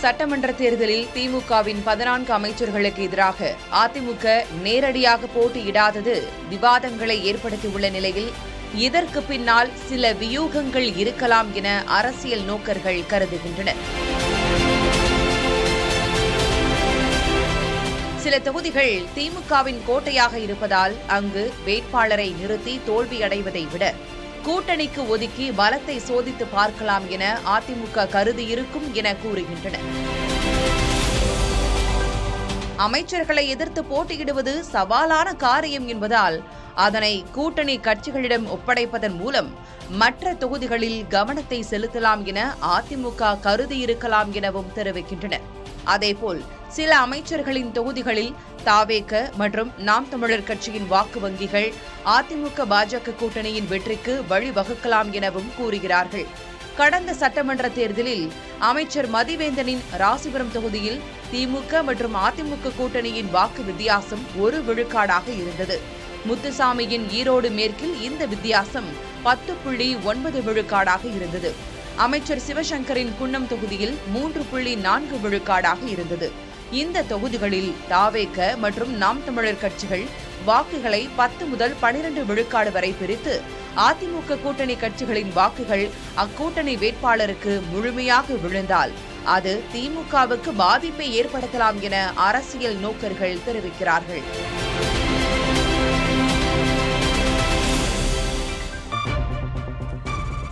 சட்டமன்ற தேர்தலில் திமுகவின் 14 அமைச்சர்களுக்கு எதிராக அதிமுக நேரடியாக போட்டியிடாதது விவாதங்களை ஏற்படுத்தியுள்ள நிலையில் இதற்கு பின்னால் சில வியூகங்கள் இருக்கலாம் என அரசியல் நோக்கர்கள் கருதுகின்றனர். சில தொகுதிகள் திமுகவின் கோட்டையாக இருப்பதால் அங்கு வேட்பாளரை நிறுத்தி தோல்வியடைவதை விட கூட்டணிக்கு ஒதுக்கி பலத்தை சோதித்து பார்க்கலாம் என அதிமுக கருதியிருக்கும் என கூறுகின்றனர். அமைச்சர்களை எதிர்த்து போட்டியிடுவது சவாலான காரியம் என்பதால் அதனை கூட்டணி கட்சிகளிடம் ஒப்படைப்பதன் மூலம் மற்ற தொகுதிகளில் கவனத்தை செலுத்தலாம் என அதிமுக கருதியிருக்கலாம் எனவும் தெரிவிக்கின்றனர். அதேபோல் சில அமைச்சர்களின் தொகுதிகளில் தாவேக மற்றும் நாம் தமிழர் கட்சியின் வாக்கு வங்கிகள் அதிமுக பாஜக கூட்டணியின் வெற்றிக்கு வழிவகுக்கலாம் எனவும் கூறுகிறார்கள். கடந்த சட்டமன்ற தேர்தலில் அமைச்சர் மதிவேந்தனின் ராசிபுரம் தொகுதியில் திமுக மற்றும் அதிமுக கூட்டணியின் வாக்கு வித்தியாசம் 1 விழுக்காடாக இருந்தது. முத்துசாமியின் ஈரோடு மேற்கில் இந்த வித்தியாசம் 10.9 விழுக்காடாக இருந்தது. அமைச்சர் சிவசங்கரின் குன்னம் தொகுதியில் 3.4 விழுக்காடாக இருந்தது. இந்த தொகுதிகளில் தாவேக மற்றும் நாம் தமிழர் கட்சிகள் வாக்குகளை 10 முதல் 12 விழுக்காடு வரை பிரித்து அதிமுக கூட்டணி கட்சிகளின் வாக்குகள் அக்கூட்டணி வேட்பாளருக்கு முழுமையாக விழுந்தால் அது திமுகவுக்கு பாதிப்பை ஏற்படுத்தலாம் என அரசியல் நோக்கர்கள் தெரிவிக்கிறார்கள்.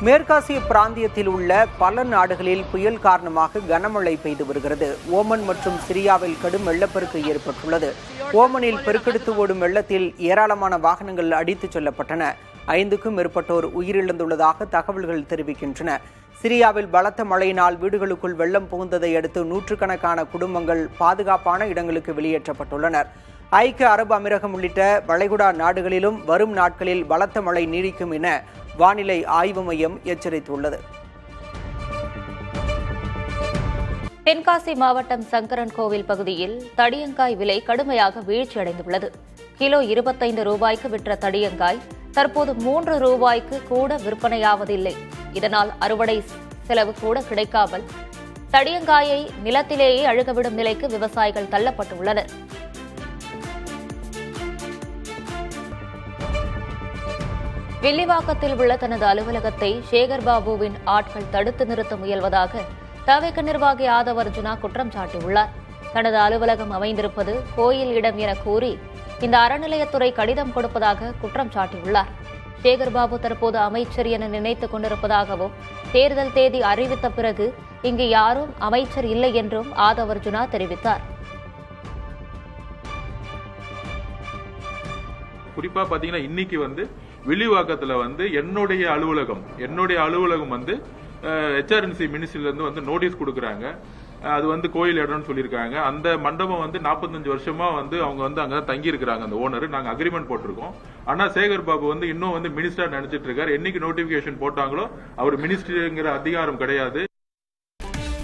மேற்காசிய பிராந்தியத்தில் உள்ள பல நாடுகளில் புயல் காரணமாக கனமழை பெய்து வருகிறது. ஓமன் மற்றும் சிரியாவில் கடும் வெள்ளப்பெருக்கு ஏற்பட்டுள்ளது. ஓமனில் பெருக்கெடுத்து ஓடும் வெள்ளத்தில் ஏராளமான வாகனங்கள் அடித்துச் செல்லப்பட்டன. 5க்கும் மேற்பட்டோர் உயிரிழந்துள்ளதாக தகவல்கள் தெரிவிக்கின்றன. சிரியாவில் பலத்த மழையினால் வீடுகளுக்குள் வெள்ளம் புகுந்ததை அடுத்து நூற்றுக்கணக்கான குடும்பங்கள் பாதுகாப்பான இடங்களுக்கு வெளியேற்றப்பட்டுள்ளனர். ஐக்கிய அரபு அமீரகம் உள்ளிட்ட வளைகுடா நாடுகளிலும் வரும் நாட்களில் பலத்த மழை நீடிக்கும் என வானிலை ஆய்வு மையம் எச்சரித்துள்ளது. தென்காசி மாவட்டம் சங்கரன் கோவில் பகுதியில் தடியங்காய் விலை கடுமையாக வீழ்ச்சியடைந்துள்ளது. கிலோ 25 ரூபாய்க்கு விற்ற தடியங்காய் தற்போது 3 ரூபாய்க்கு கூட விற்பனையாவதில்லை. இதனால் அறுவடை செலவு கூட கிடைக்காமல் தடியங்காயை நிலத்திலேயே அழுகவிடும் நிலைக்கு விவசாயிகள் தள்ளப்பட்டுள்ளனர். வில்லிவாக்கத்தில் உள்ள தனது அலுவலகத்தை சேகர்பாபுவின் ஆட்கள் தடுத்து நிறுத்த முயல்வதாக தவிக நிர்வாகி ஆதவ் அர்ஜுனா குற்றம் சாட்டியுள்ளார். தனது அலுவலகம் அமைந்திருப்பது கோயில் இடம் என கூறி இந்த அறநிலையத்துறை கடிதம் கொடுப்பதாக குற்றம் சாட்டியுள்ளார். சேகர்பாபு தற்போது அமைச்சர் என நினைத்துக் கொண்டிருப்பதாகவும் தேர்தல் தேதி அறிவித்த பிறகு இங்கு யாரும் அமைச்சர் இல்லை என்றும் ஆதவ் அர்ஜுனா தெரிவித்தார். குறிப்பா பாத்தீங்கன்னா இன்னைக்கு வில்லிவாக்கத்துல என்னுடைய அலுவலகம் HRNC மினிஸ்ட்ரியில இருந்து நோட்டீஸ் கொடுக்கறாங்க. அது கோயில் இடம்னு சொல்லியிருக்காங்க. அந்த மண்டபம் 45 வருஷமா அவங்க அங்கதான் தங்கி இருக்கிறாங்க. அந்த ஓனர் நாங்க அக்ரிமெண்ட் போட்டிருக்கோம். ஆனா சேகர் பாபு இன்னும் மினிஸ்டர் நினைச்சிட்டு இருக்காரு. என்னைக்கு நோட்டிபிகேஷன் போட்டாங்களோ அவர் மினிஸ்டர்ங்கிற அதிகாரம் கிடையாது.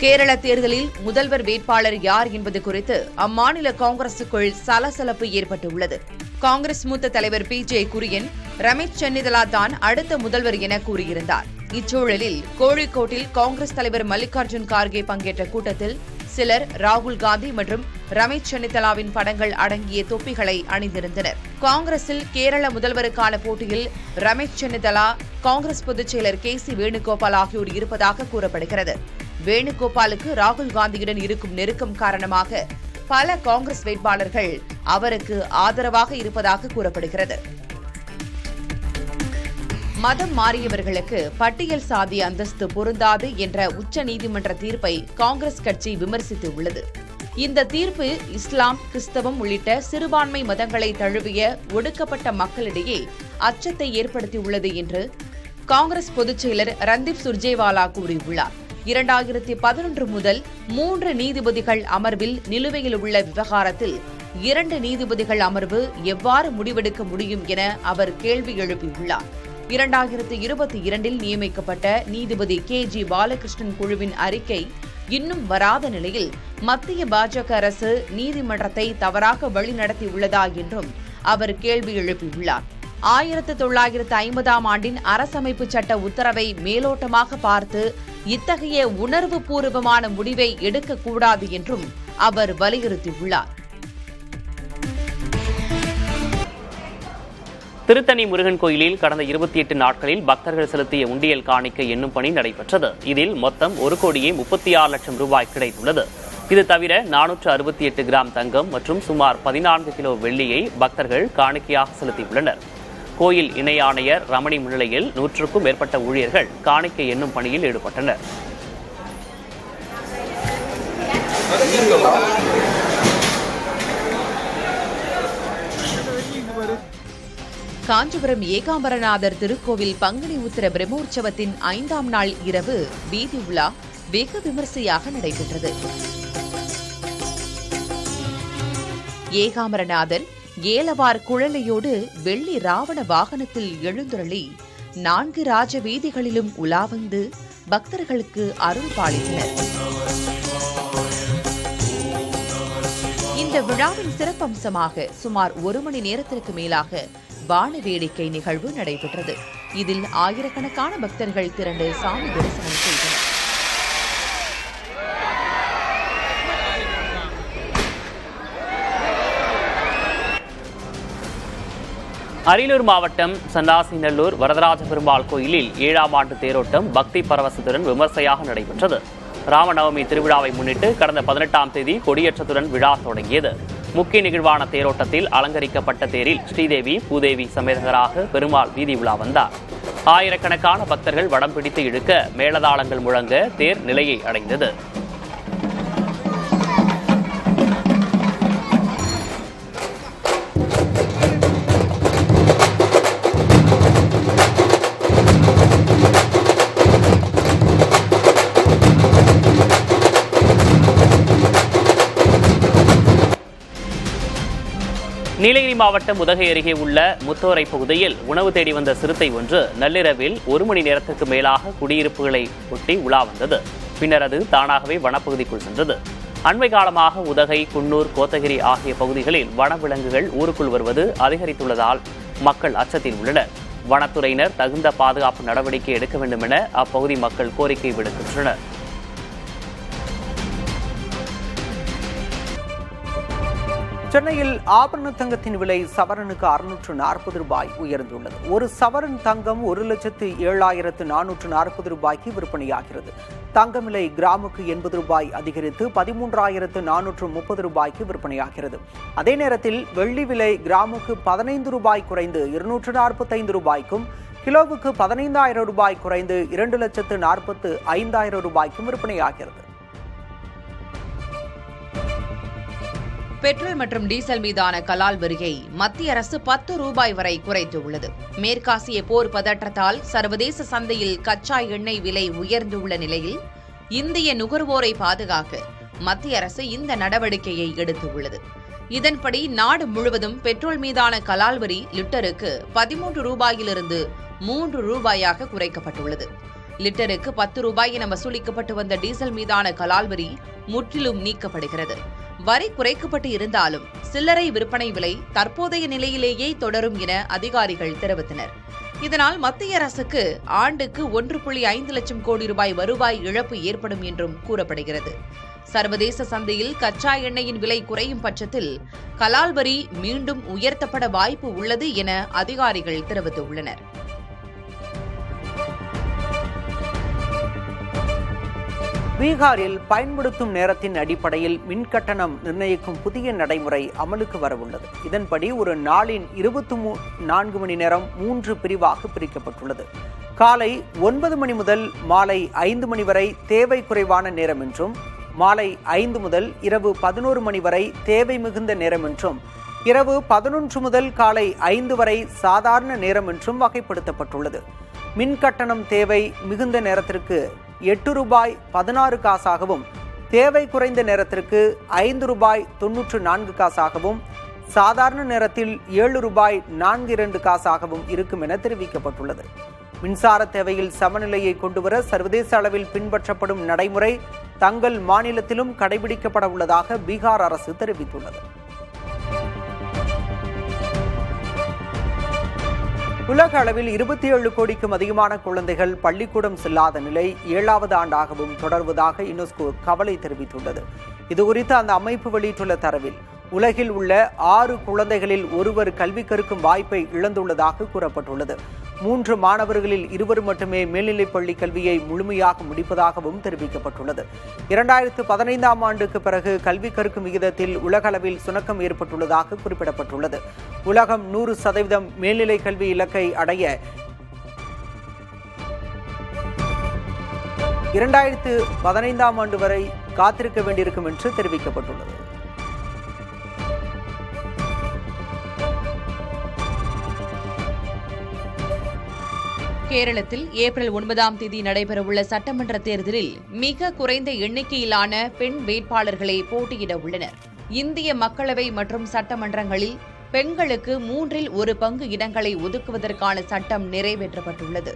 கேரள தேர்தலில் முதல்வர் வேட்பாளர் யார் என்பது குறித்து அம்மாநில காங்கிரசுக்குள் சலசலப்பு ஏற்பட்டுள்ளது. காங்கிரஸ் மூத்த தலைவர் PJ குரியன் ரமேஷ் சென்னிதலா தான் அடுத்த முதல்வர் என கூறியிருந்தார். இச்சூழலில் கோழிக்கோட்டில் காங்கிரஸ் தலைவர் மல்லிகார்ஜுன் கார்கே பங்கேற்ற கூட்டத்தில் சிலர் ராகுல் காந்தி மற்றும் ரமேஷ் சென்னிதலாவின் படங்கள் அடங்கிய தொப்பிகளை அணிந்திருந்தனர். காங்கிரஸில் கேரள முதல்வருக்கான போட்டியில் ரமேஷ் சென்னிதலா, காங்கிரஸ் பொதுச் செயலர் KC வேணுகோபால் ஆகியோர் இருப்பதாக கூறப்படுகிறது. வேணுகோபாலுக்கு ராகுல் காந்தியுடன் இருக்கும் நெருக்கம் காரணமாக பல காங்கிரஸ் வேட்பாளர்கள் அவருக்கு ஆதரவாக இருப்பதாக கூறப்படுகிறது. மதம் மாறியவர்களுக்கு பட்டியல் சாதி அந்தஸ்து பொருந்தாது என்ற உச்சநீதிமன்ற தீர்ப்பை காங்கிரஸ் கட்சி விமர்சித்துள்ளது. இந்த தீர்ப்பு இஸ்லாம், கிறிஸ்தவம் உள்ளிட்ட சிறுபான்மை மதங்களை தழுவிய ஒடுக்கப்பட்ட மக்களிடையே அச்சத்தை ஏற்படுத்தியுள்ளது என்று காங்கிரஸ் பொதுச் செயலர் ரந்தீப் சுர்ஜேவாலா கூறியுள்ளார். 2011 முதல் 3 நீதிபதிகள் அமர்வில் நிலுவையில் உள்ள விவகாரத்தில் 2 நீதிபதிகள் அமர்வு எவ்வாறு முடிவெடுக்க முடியும் என அவர் கேள்வி எழுப்பியுள்ளார். 2022இல் நியமிக்கப்பட்ட நீதிபதி KG பாலகிருஷ்ணன் குழுவின் அறிக்கை இன்னும் வராத நிலையில் மத்திய பாஜக அரசு நீதிமன்றத்தை தவறாக வழிநடத்தியுள்ளதா என்றும் அவர் கேள்வி எழுப்பியுள்ளார். 1950ஆம் ஆண்டின் அரசமைப்பு சட்ட உத்தரவை மேலோட்டமாக பார்த்து இத்தகைய உணர்வு பூர்வமான முடிவை எடுக்கக்கூடாது என்றும் அவர் வலியுறுத்தியுள்ளார். திருத்தணி முருகன் கோயிலில் கடந்த 28 நாட்களில் பக்தர்கள் செலுத்திய உண்டியல் காணிக்கை எண்ணும் பணி நடைபெற்றது. இதில் மொத்தம் 1,36,00,000 ரூபாய் கிடைத்துள்ளது. இது தவிர 468 கிராம் தங்கம் மற்றும் சுமார் 14 கிலோ வெள்ளியை பக்தர்கள் காணிக்கையாக செலுத்தியுள்ளனர். கோயில் இணை ஆணையர் ரமணி முன்னிலையில் 100க்கும் மேற்பட்ட ஊழியர்கள் காணிக்கை எண்ணும் பணியில் ஈடுபட்டனர். காஞ்சிபுரம் ஏகாம்பரநாதர் திருக்கோவில் பங்குனி உத்திர பிரம்மோற்சவத்தின் 5ஆம் நாள் இரவு வீதி உலா வெகு விமர்சையாக நடைபெற்றது. ஏகாம்பரநாதர் ஏலவார் குழலையோடு வெள்ளி ராவண வாகனத்தில் எழுந்தருளி 4 ராஜ வீதிகளிலும் உலா வந்து பக்தர்களுக்கு அருள் பாலித்தனர். இந்த விழாவின் சிறப்பம்சமாக சுமார் 1 மணி நேரத்திற்கு மேலாக வான வேடிக்கை நிகழ்வு நடைபெற்றது. இதில் ஆயிரக்கணக்கான பக்தர்கள் திரண்டு சாமி தரிசனம் செய்தனர். அரியலூர் மாவட்டம் சன்னாசிநல்லூர் வரதராஜ பெருமாள் கோயிலில் 7ஆம் ஆண்டு தேரோட்டம் பக்தி பரவசத்துடன் விமர்சையாக நடைபெற்றது. ராமநவமி திருவிழாவை முன்னிட்டு கடந்த 18ஆம் தேதி கொடியேற்றத்துடன் விழா தொடங்கியது. முக்கிய நிகழ்வான தேரோட்டத்தில் அலங்கரிக்கப்பட்ட தேரில் ஸ்ரீதேவி பூதேவி சமேதகராக பெருமாள் வீதி உலா வந்தார். ஆயிரக்கணக்கான பக்தர்கள் வடம் பிடித்து இழுக்க மேளதாளங்கள் முழங்க தேர் நிலையை அடைந்தது. நீலகிரி மாவட்டம் உதகை அருகே உள்ள முத்தோரை பகுதியில் உணவு தேடி வந்த சிறுத்தை ஒன்று நள்ளிரவில் 1 மணி நேரத்துக்கு மேலாக குடியிருப்புகளை ஒட்டி உலா வந்தது. பின்னர் அது தானாகவே வனப்பகுதிக்குள் சென்றது. அண்மை காலமாக உதகை, குன்னூர், கோத்தகிரி ஆகிய பகுதிகளில் வனவிலங்குகள் ஊருக்குள் வருவது அதிகரித்துள்ளதால் மக்கள் அச்சத்தில் உள்ளனர். வனத்துறையினர் தகுந்த பாதுகாப்பு நடவடிக்கை எடுக்க வேண்டும் என அப்பகுதி மக்கள் கோரிக்கை விடுக்கின்றனர். சென்னையில் ஆபரண தங்கத்தின் விலை சவரனுக்கு 640 ரூபாய் உயர்ந்துள்ளது. ஒரு சவரன் தங்கம் 1,07,440 ரூபாய்க்கு விற்பனையாகிறது. தங்கம் விலை கிராமுக்கு 80 ரூபாய் அதிகரித்து 13,430 ரூபாய்க்கு விற்பனையாகிறது. அதே நேரத்தில் வெள்ளி விலை கிராமுக்கு 15 ரூபாய் குறைந்து 245 ரூபாய்க்கும், கிலோவுக்கு 15,000 ரூபாய் குறைந்து 2,45,000 ரூபாய்க்கும் விற்பனையாகிறது. பெட்ரோல் மற்றும் டீசல் மீதான கலால் வரியை மத்திய அரசு 10 ரூபாய் வரை குறைத்துள்ளது. மேற்காசிய போர் பதற்றத்தால் சர்வதேச சந்தையில் கச்சா எண்ணெய் விலை உயர்ந்துள்ள நிலையில் இந்திய நுகர்வோரை பாதுகாக்க மத்திய அரசு இந்த நடவடிக்கையை எடுத்துள்ளது. இதன்படி நாடு முழுவதும் பெட்ரோல் மீதான கலால் வரி லிட்டருக்கு 13 ரூபாயிலிருந்து 3 ரூபாயாக குறைக்கப்பட்டுள்ளது. லிட்டருக்கு 10 ரூபாய் என வசூலிக்கப்பட்டு வந்த டீசல் மீதான கலால் வரி முற்றிலும் நீக்கப்படுகிறது. வரி குறைக்கப்பட்டு இருந்தாலும் சில்லறை விற்பனை விலை தற்போதைய நிலையிலேயே தொடரும் என அதிகாரிகள் தெரிவித்தனர். இதனால் மத்திய அரசுக்கு ஆண்டுக்கு 1.5 லட்சம் கோடி ரூபாய் வருவாய் இழப்பு ஏற்படும் என்றும் கூறப்படுகிறது. சர்வதேச சந்தையில் கச்சா எண்ணெயின் விலை குறையும் பட்சத்தில் கலால் வரி மீண்டும் உயர்த்தப்பட வாய்ப்பு உள்ளது என அதிகாரிகள் தெரிவித்துள்ளனர். பீகாரில் பயன்படுத்தும் நேரத்தின் அடிப்படையில் மின்கட்டணம் நிர்ணயிக்கும் புதிய நடைமுறை அமலுக்கு வரவுள்ளது. இதன்படி ஒரு நாளின் 24 மணி நேரம் 3 பிரிவாக பிரிக்கப்பட்டுள்ளது. காலை 9 மணி முதல் மாலை 5 மணி வரை தேவை குறைவான நேரம் என்றும், மாலை 5 முதல் இரவு 11 மணி வரை தேவை மிகுந்த நேரம் என்றும், இரவு 11 முதல் காலை 5 வரை சாதாரண நேரம் என்றும் வகைப்படுத்தப்பட்டுள்ளது. மின் கட்டணம் தேவை மிகுந்த நேரத்திற்கு 8 ரூபாய் 16 காசாகவும், தேவை குறைந்த நேரத்திற்கு 5 ரூபாய் 94 காசாகவும், சாதாரண நேரத்தில் 7 ரூபாய் 42 காசாகவும் இருக்கும் என தெரிவிக்கப்பட்டுள்ளது. மின்சார தேவையில் சமநிலையை கொண்டுவர சர்வதேச அளவில் பின்பற்றப்படும் நடைமுறை தங்கள் மாநிலத்திலும் கடைபிடிக்கப்பட உள்ளதாக பீகார் அரசு தெரிவித்துள்ளது. உலக அளவில் 27 கோடிக்கும் அதிகமான குழந்தைகள் பள்ளிக்கூடம் செல்லாத நிலை 7வது ஆண்டாகவும் தொடர்வதாக யுனெஸ்கோ கவலை தெரிவித்துள்ளது. இதுகுறித்து அந்த அமைப்பு வெளியிட்டுள்ள தரவில் உலகில் உள்ள 6 குழந்தைகளில் ஒருவர் கல்வி கற்கும் வாய்ப்பை இழந்துள்ளதாக கூறப்பட்டுள்ளது. 3 மாணவர்களில் 2 மட்டுமே மேல்நிலைப் பள்ளி கல்வியை முழுமையாக முடிப்பதாகவும் தெரிவிக்கப்பட்டுள்ளது. 2015ஆம் ஆண்டுக்கு பிறகு கல்வி கற்கும் விகிதத்தில் உலக அளவில் சுணக்கம் ஏற்பட்டுள்ளதாக குறிப்பிடப்பட்டுள்ளது. உலகம் 100% மேல்நிலை கல்வி இலக்கை அடைய 2015ஆம் ஆண்டு வரை காத்திருக்க வேண்டியிருக்கும் என்று தெரிவிக்கப்பட்டுள்ளது. கேரளத்தில் ஏப்ரல் 9ஆம் தேதி நடைபெறவுள்ள சட்டமன்ற தேர்தலில் மிக குறைந்த எண்ணிக்கையிலான பெண் வேட்பாளர்களே போட்டியிட உள்ளனர். இந்திய மக்களவை மற்றும் சட்டமன்றங்களில் பெண்களுக்கு 3இல் 1 பங்கு இடங்களை ஒதுக்குவதற்கான சட்டம் நிறைவேற்றப்பட்டுள்ளது.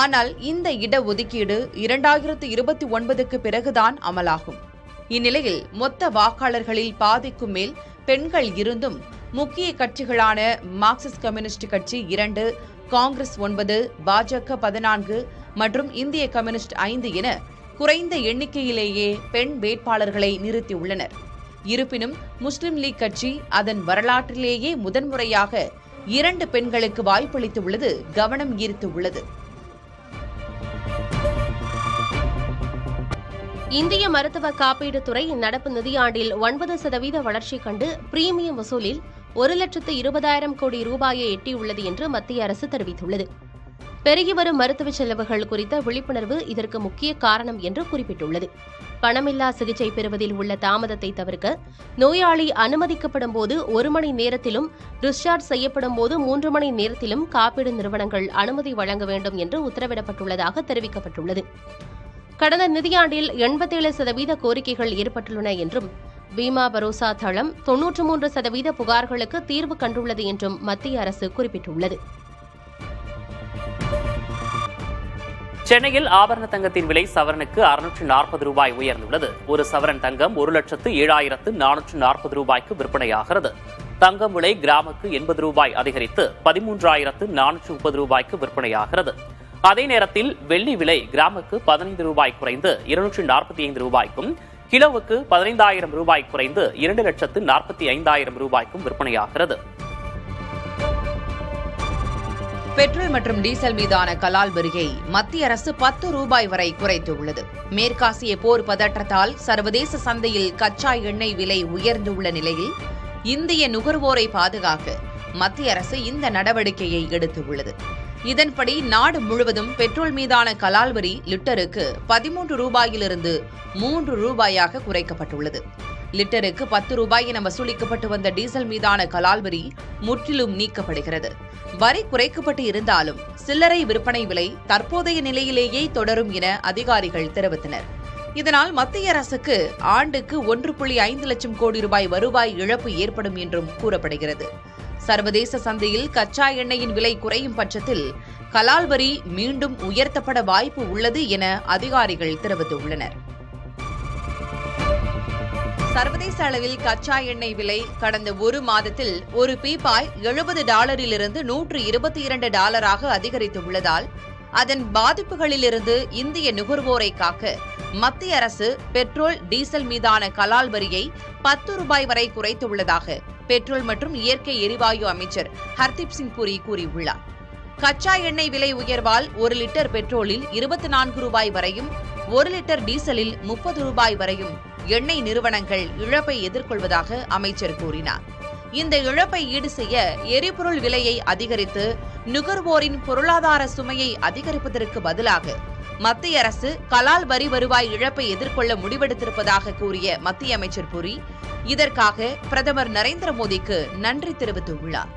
ஆனால் இந்த இடஒதுக்கீடு 2029க்கு பிறகுதான் அமலாகும். இந்நிலையில் மொத்த வாக்காளர்களில் பாதிக்கும் மேல் பெண்கள் இருந்தும் முக்கிய கட்சிகளான மார்க்சிஸ்ட் கம்யூனிஸ்ட் கட்சி 2, காங்கிரஸ் 9, பாஜக 14 மற்றும் இந்திய கம்யூனிஸ்ட் 5 என குறைந்த எண்ணிக்கையிலேயே பெண் வேட்பாளர்களை நிறுத்தியுள்ளனர். இருப்பினும் முஸ்லிம் லீக் கட்சி அதன் வரலாற்றிலேயே முதன்முறையாக 2 பெண்களுக்கு வாய்ப்பளித்துள்ளது கவனம் ஈர்த்துள்ளது. இந்திய மருத்துவ காப்பீடு துறை நடப்பு நிதியாண்டில் 9% வளர்ச்சி கண்டு பிரீமியம் வசூலில் 1,20,000 கோடி ரூபாயை எட்டியுள்ளது என்று மத்திய அரசு தெரிவித்துள்ளது. பெருகி வரும் மருத்துவ செலவுகள் குறித்த விழிப்புணர்வு இதற்கு முக்கிய காரணம் என்று குறிப்பிட்டுள்ளது. பணமில்லா சிகிச்சை பெறுவதில் உள்ள தாமதத்தை தவிர்க்க நோயாளி அனுமதிக்கப்படும் போது 1 மணி நேரத்திலும், டிஸ்சார்ஜ் செய்யப்படும் போது 3 மணி நேரத்திலும் காப்பீடு நிறுவனங்கள் அனுமதி வழங்க வேண்டும் என்று உத்தரவிடப்பட்டுள்ளதாக தெரிவிக்கப்பட்டுள்ளது. கடந்த நிதியாண்டில் 87% கோரிக்கைகள் ஏற்பட்டுள்ளன என்றும் பீமா பரோசா தளம் 93% புகார்களுக்கு தீர்வு கண்டுள்ளது என்றும் மத்திய அரசு குறிப்பிட்டுள்ளது. சென்னையில் ஆபரண தங்கத்தின் விலை சவரனுக்கு 640 ரூபாய் உயர்ந்துள்ளது. ஒரு சவரன் தங்கம் 1,07,440 ரூபாய்க்கு விற்பனையாகிறது. தங்கம் விலை கிராமுக்கு 80 ரூபாய் அதிகரித்து 13,430 ரூபாய்க்கு விற்பனையாகிறது. அதே நேரத்தில் வெள்ளி விலை கிராமுக்கு 15 ரூபாய் குறைந்து 245 ரூபாய்க்கும், கிலோவுக்கு 15,000 ரூபாய் குறைந்து 2,45,000 ரூபாய்க்கும் விற்பனையாகிறது. பெட்ரோல் மற்றும் டீசல் மீதான கலால் வரியை மத்திய அரசு 10 ரூபாய் வரை குறைத்துள்ளது. மேற்காசிய போர் பதற்றத்தால் சர்வதேச சந்தையில் கச்சா எண்ணெய் விலை உயர்ந்துள்ள நிலையில் இந்திய நுகர்வோரை பாதுகாக்க மத்திய அரசு இந்த நடவடிக்கையை எடுத்துள்ளது. இதன்படி நாடு முழுவதும் பெட்ரோல் மீதான கலால் வரி லிட்டருக்கு 13 ரூபாயிலிருந்து 3 ரூபாயாக குறைக்கப்பட்டுள்ளது. லிட்டருக்கு 10 ரூபாய் என வசூலிக்கப்பட்டு வந்த டீசல் மீதான கலால் வரி முற்றிலும் நீக்கப்படுகிறது. வரி குறைக்கப்பட்டு இருந்தாலும் சில்லறை விற்பனை விலை தற்போதைய நிலையிலேயே தொடரும் என அதிகாரிகள் தெரிவித்தனர். இதனால் மத்திய அரசுக்கு ஆண்டுக்கு 1.5 லட்சம் கோடி ரூபாய் வருவாய் இழப்பு ஏற்படும் என்றும் கூறப்படுகிறது. சர்வதேச சந்தையில் கச்சா எண்ணெயின் விலை குறையும் பட்சத்தில் கலால் வரி மீண்டும் உயர்த்தப்பட வாய்ப்பு உள்ளது என அதிகாரிகள் தெரிவித்துள்ளனர். சர்வதேச அளவில் கச்சா எண்ணெய் விலை கடந்த 1 மாதத்தில் ஒரு பீப்பாய் $70 $122 அதிகரித்துள்ளதால் அதன் பாதிப்புகளிலிருந்து இந்திய நுகர்வோரை காக்க மத்திய அரசு பெட்ரோல், டீசல் மீதான கலால் வரியை 10 ரூபாய் வரை குறைத்துள்ளதாக பெட்ரோல் மற்றும் இயற்கை எரிவாயு அமைச்சர் ஹர்தீப் சிங் புரி கூறியுள்ளார். கச்சா எண்ணெய் விலை உயர்வால் 1 லிட்டர் பெட்ரோலில் 24 ரூபாய் வரையும், 1 லிட்டர் டீசலில் 30 ரூபாய் வரையும் எண்ணெய் நிறுவனங்கள் இழப்பை எதிர்கொள்வதாக அமைச்சர் கூறினார். இந்த இழப்பை ஈடு செய்ய எரிபொருள் விலையை அதிகரித்து நுகர்வோரின் பொருளாதார சுமையை அதிகரிப்பதற்கு பதிலாக மத்திய அரசு கலால் வரி வருவாய் இழப்பை எதிர்கொள்ள முடிவெடுத்திருப்பதாக கூறிய மத்திய அமைச்சர் புரி, இதற்காக பிரதமர் நரேந்திர மோடிக்கு நன்றி தெரிவித்துள்ளார்.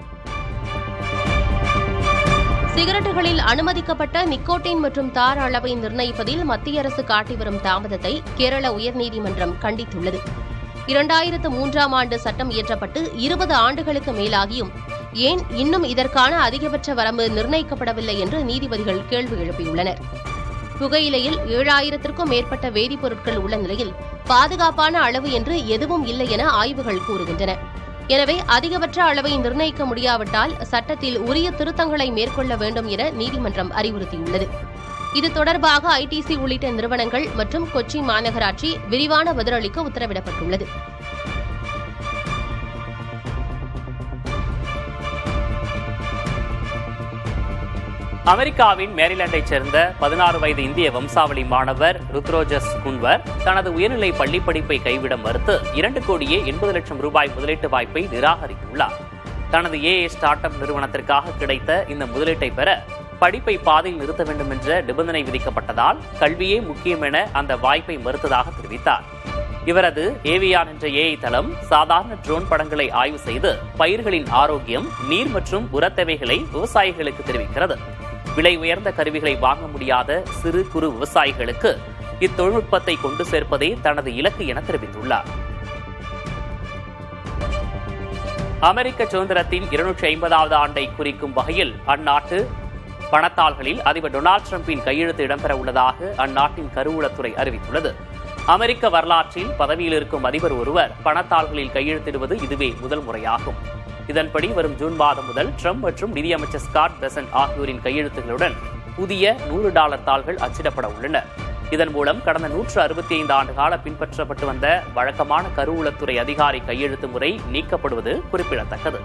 சிகரெட்டுகளில் அனுமதிக்கப்பட்ட நிக்கோட்டின் மற்றும் தார் அளவை நிர்ணயிப்பதில் மத்திய அரசு காட்டி வரும் தாமதத்தை கேரள உயர்நீதிமன்றம் கண்டித்துள்ளது. 2003ஆம் ஆண்டு சட்டம் இயற்றப்பட்டு 20 ஆண்டுகளுக்கு மேலாகியும் ஏன் இன்னும் இதற்கான அதிகபட்ச வரம்பு நிர்ணயிக்கப்படவில்லை என்று நீதிபதிகள் கேள்வி எழுப்பியுள்ளனர். புகையிலையில் 7000க்கும் மேற்பட்ட வேதிப்பொருட்கள் உள்ள நிலையில் பாதுகாப்பான அளவு என்று எதுவும் இல்லை என ஆய்வுகள் கூறுகின்றன. எனவே அதிகபட்ச அளவை நிர்ணயிக்க முடியாவிட்டால் சட்டத்தில் உரிய திருத்தங்களை மேற்கொள்ள வேண்டும் என நீதிமன்றம் அறிவுறுத்தியுள்ளது. இது தொடர்பாக ஐடிசி உள்ளிட்ட நிறுவனங்கள் மற்றும் கொச்சி மாநகராட்சி விரிவான பதிலளிக்க உத்தரவிடப்பட்டுள்ளது. அமெரிக்காவின் மேரிலாண்டைச் சேர்ந்த 16 வயது இந்திய வம்சாவளி மாணவர் ருத்ரோஜஸ் குன்வர் தனது உயர்நிலை பள்ளிப் படிப்பை கைவிட மறுத்து 2 கோடியே 80 லட்சம் ரூபாய் முதலீட்டு வாய்ப்பை நிராகரித்துள்ளார். தனது ஏஏ ஸ்டார்ட் அப் நிறுவனத்திற்காக கிடைத்த இந்த முதலீட்டை பெற படிப்பை பாதையில் நிறுத்த வேண்டும் என்ற நிபந்தனை விதிக்கப்பட்டதால் கல்வியே முக்கியம் என அந்த வாய்ப்பை மறுத்ததாக தெரிவித்தார். இவரது ஏவியான் என்ற ஏஐ தளம் சாதாரண ட்ரோன் படங்களை ஆய்வு செய்து பயிர்களின் ஆரோக்கியம், நீர் மற்றும் உரத் தேவைகளை விவசாயிகளுக்கு தெரிவிக்கிறது. விலை உயர்ந்த கருவிகளை வாங்க முடியாத சிறு குறு விவசாயிகளுக்கு இத்தொழில்நுட்பத்தை கொண்டு சேர்ப்பதே தனது இலக்கு என தெரிவித்துள்ளார். அமெரிக்க சுதந்திரத்தின் 250வது ஆண்டை குறிக்கும் வகையில் அந்நாட்டு பணத்தாள்களில் அதிபர் டொனால்டு டிரம்பின் கையெழுத்து இடம்பெற உள்ளதாக அந்நாட்டின் கருவூலத்துறை அறிவித்துள்ளது. அமெரிக்க வரலாற்றில் பதவியில் இருக்கும் அதிபர் ஒருவர் பணத்தாள்களில் கையெழுத்திடுவது இதுவே முதல் முறையாகும். இதன்படி வரும் ஜூன் மாதம் முதல் ட்ரம்ப் மற்றும் நிதியமைச்சர் ஸ்காட் பெசன்ட் ஆகியோரின் கையெழுத்துகளுடன் புதிய $100 தாள்கள் அச்சிடப்பட உள்ளன. இதன் மூலம் கடந்த 165 ஆண்டு கால பின்பற்றப்பட்டு வந்த வழக்கமான கருவூலத்துறை அதிகாரி கையெழுத்து முறை நீக்கப்படுவது குறிப்பிடத்தக்கது.